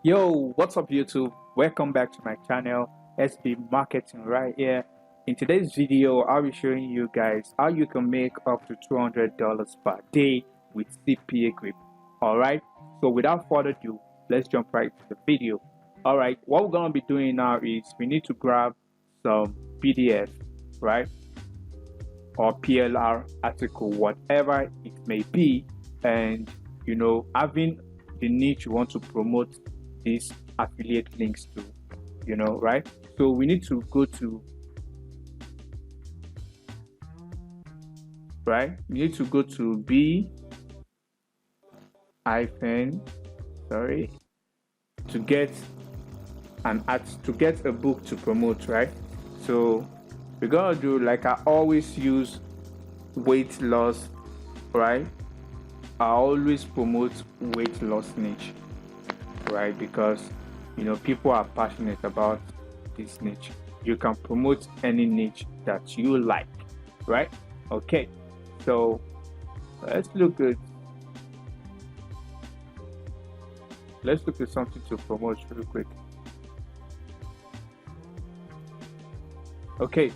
Yo, what's up YouTube? Welcome back to my channel, SB Marketing right here. In today's video, I'll be showing you guys how you can make up to $200 per day with Cpagrip. Alright, so without further ado, let's jump right to the video. Alright, what we're going to be doing now is we need to grab some PDF, right? Or PLR article, whatever it may be, and having the niche you want to promote these affiliate links to, right? So we need to go to, right? We need to go to B hyphen, sorry, to get a book to promote, right? So we're gonna do, like I always use, weight loss, right? I always promote weight loss niche, right? Because people are passionate about this niche. You can promote any niche that you like, right? Okay, so let's look at something to promote real quick. Okay,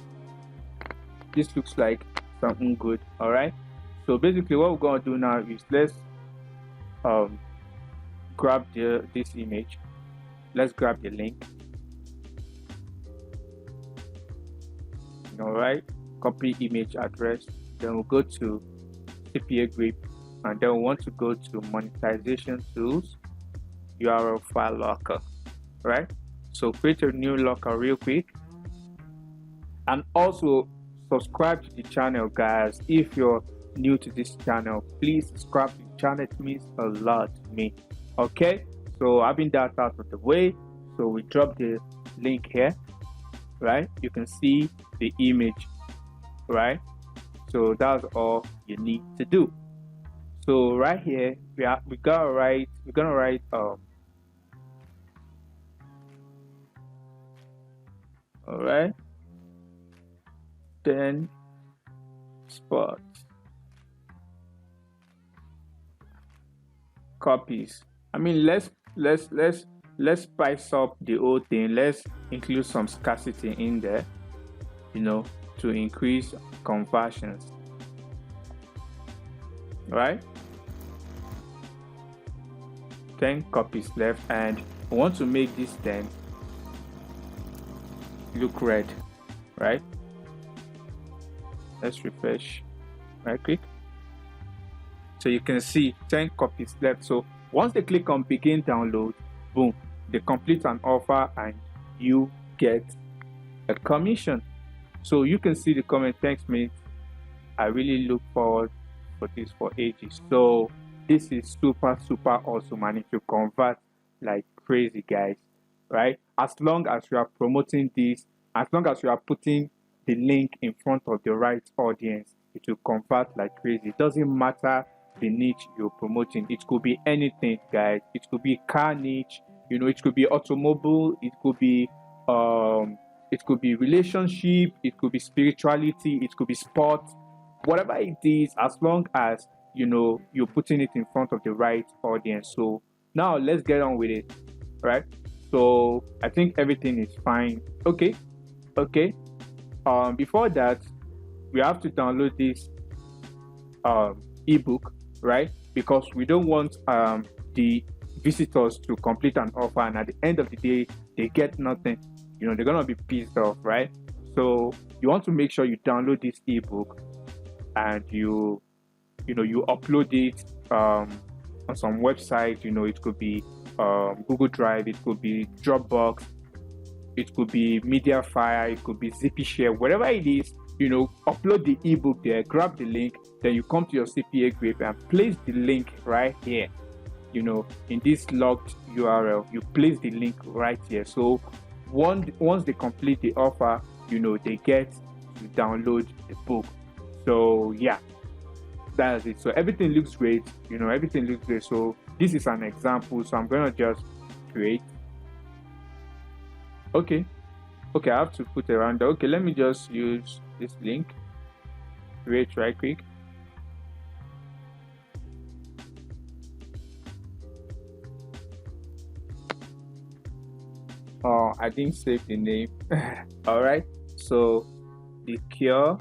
this looks like something good. All right, so basically what we're going to do now is let's grab this image. Let's grab the link. All right, copy image address, then we'll go to Cpagrip, and then we want to go to monetization tools, URL file locker, right? So create a new locker real quick, and also subscribe to the channel, guys. If you're new to this channel, please subscribe to the channel. It means a lot to me. Okay, so having that out of the way, so we drop the link here, right? You can see the image, right? So that's all you need to do. So right here we're gonna write all right, 10 spots copies. I mean, let's spice up the whole thing. Let's include some scarcity in there, to increase conversions, right? 10 copies left, and we want to make this 10 look red, right? Let's refresh right quick, so you can see 10 copies left. So once they click on begin download, boom, they complete an offer and you get a commission. So you can see the comment, thanks mate, I really look forward for this for ages. So this is super awesome, and if you convert like crazy, guys, right? As long as you are promoting this, as long as you are putting the link in front of the right audience, it will convert like crazy. It doesn't matter the niche you're promoting. It could be anything, guys. It could be car niche, it could be automobile, it could be relationship, it could be spirituality, it could be sports, whatever it is, as long as you're putting it in front of the right audience. So now let's get on with it, right? So I think everything is fine. Okay. Before that, we have to download this ebook, right? Because we don't want the visitors to complete an offer and at the end of the day they get nothing. They're gonna be pissed off, right? So you want to make sure you download this ebook and you upload it on some website. It could be Google Drive, it could be Dropbox, it could be Mediafire, it could be ZippyShare, whatever it is. Upload the ebook there, grab the link, then you come to your Cpagrip and place the link right here. In this logged URL, you place the link right here. So once they complete the offer, they get to download the book. So yeah, that's it. So everything looks great. Everything looks great. So this is an example. So I'm gonna just create. Okay, I have to put around there. Okay, let me just use this link, create right quick. I didn't save the name. All right, so the cure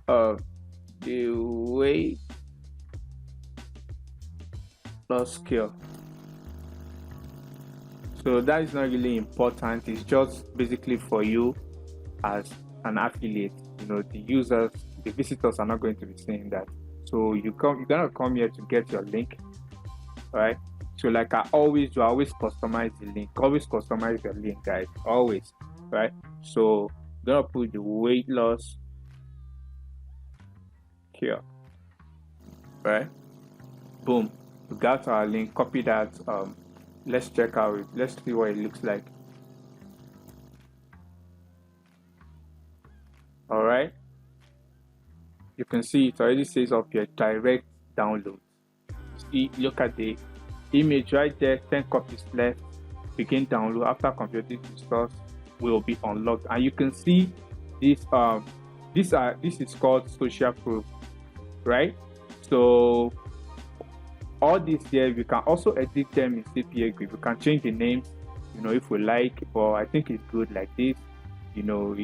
of the weight loss cure. So that is not really important. It's just basically for you as an affiliate. You know, the users, the visitors are not going to be seeing that. So you're gonna come here to get your link, right? So like I always do, I always customize the link. Always customize your link, guys. Always, right? So I'm gonna put the weight loss here, right? Boom. We got our link. Copy that. Let's check out it. Let's see what it looks like. All right. You can see it already says up here direct download. See, look at the image right there. 10 copies left. Begin download after computing resource will be unlocked, and you can see this. This is called social proof, right? So all these here, we can also edit them in Cpagrip. We can change the names, you know, if we like, but I think it's good like this. You know,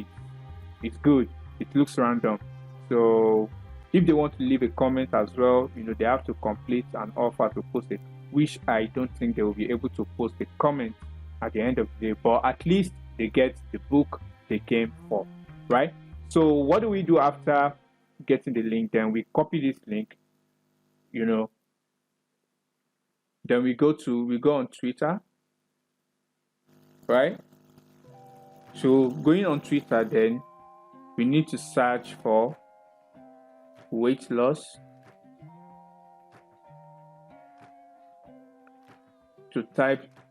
it's good. It looks random. So if they want to leave a comment as well, you know, they have to complete an offer to post it, which I don't think they will be able to post a comment at the end of the day, but at least they get the book they came for, right? So what do we do after getting the link? Then we copy this link, you know, then we go on Twitter, right? So going on Twitter, then we need to search for weight loss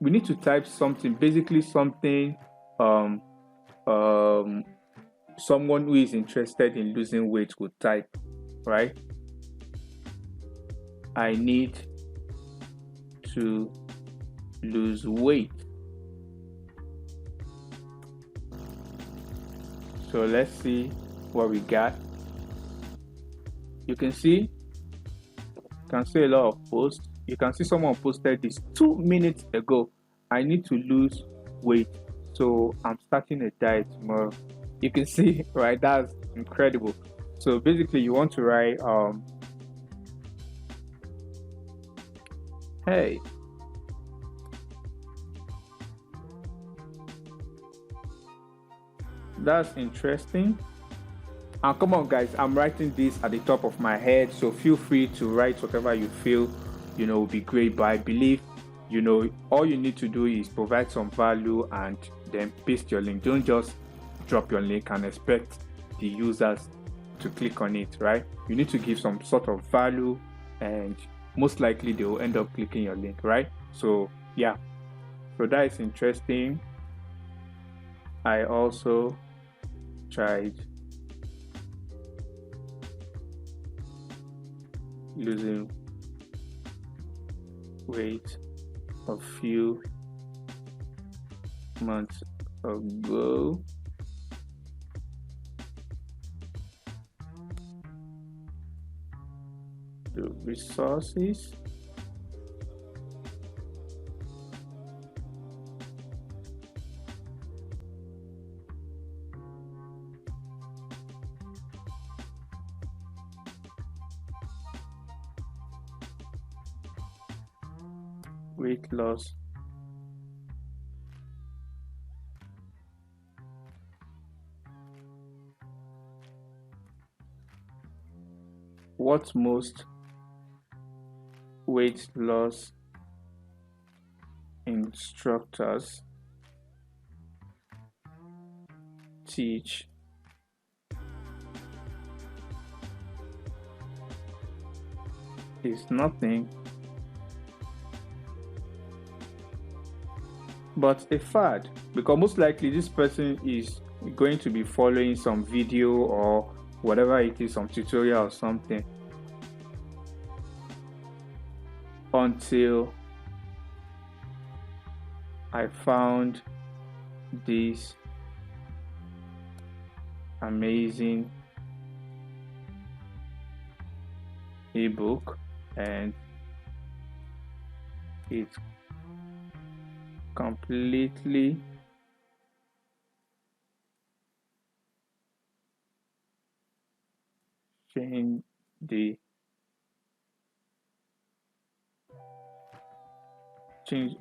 we need to type something, basically something someone who is interested in losing weight would type, right? I need to lose weight. So let's see what we got. You can see a lot of posts. You can see someone posted this 2 minutes ago. I need to lose weight, so I'm starting a diet tomorrow. You can see, right? That's incredible. So basically you want to write hey, that's interesting. And come on guys, I'm writing this at the top of my head, so feel free to write whatever you feel, you know, will be great. But I believe, you know, all you need to do is provide some value and then paste your link. Don't just drop your link and expect the users to click on it, right? You need to give some sort of value, and most likely they will end up clicking your link, right? So yeah, so that is interesting. I also tried losing weight a few months ago. The resources weight loss what most weight loss instructors teach is nothing but a fad, because most likely this person is going to be following some video or whatever it is, some tutorial or something, until I found this amazing ebook and it completely change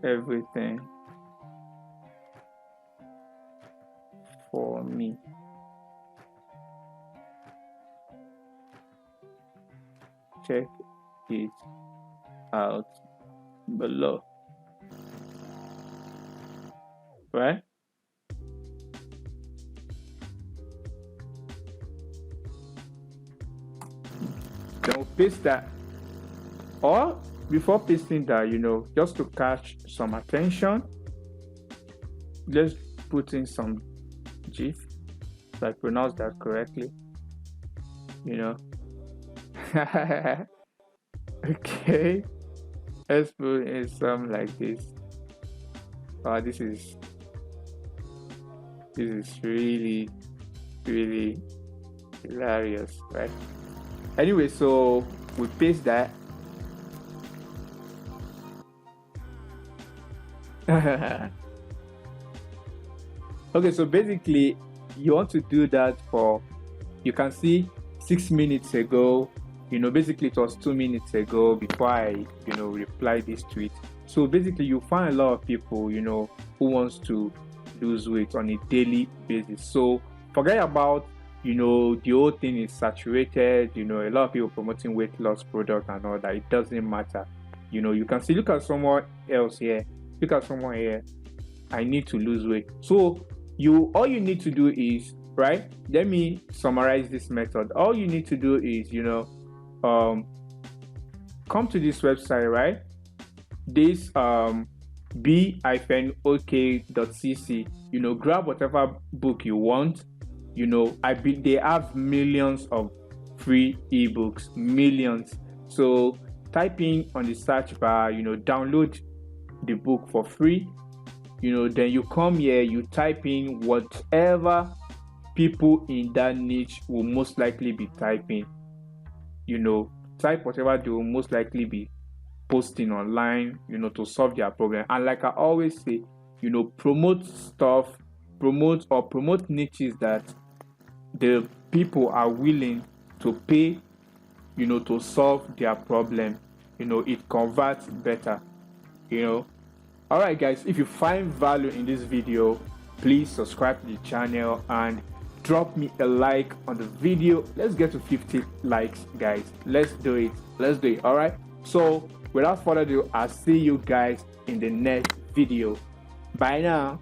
everything for me. Check it out below. Right? Then we'll paste that. Or before pasting that, just to catch some attention, let's put in some GIF, if I pronounce that correctly. Okay, let's put in some like this. Oh, this is really, really hilarious, right? Anyway, so we paste that. Okay, so basically you want to do that for, you can see 6 minutes ago, basically it was 2 minutes ago before I replied this tweet. So basically you find a lot of people who wants to lose weight on a daily basis. So forget about the whole thing is saturated, a lot of people promoting weight loss product and all that. It doesn't matter. You can see, look at someone else here, look at someone here. I need to lose weight. So all you need to do is, right, let me summarize this method. All you need to do is come to this website, right, this b-ok.cc, grab whatever book you want. They have millions of free ebooks, millions. So type in on the search bar, download the book for free. Then you come here, you type in whatever people in that niche will most likely be typing. Type whatever they will most likely be posting online, to solve their problem. And like I always say, promote niches that the people are willing to pay, to solve their problem. It converts better. All right, guys, if you find value in this video, please subscribe to the channel and drop me a like on the video. Let's get to 50 likes, guys. Let's do it. All right, so without further ado, I'll see you guys in the next video. Bye now.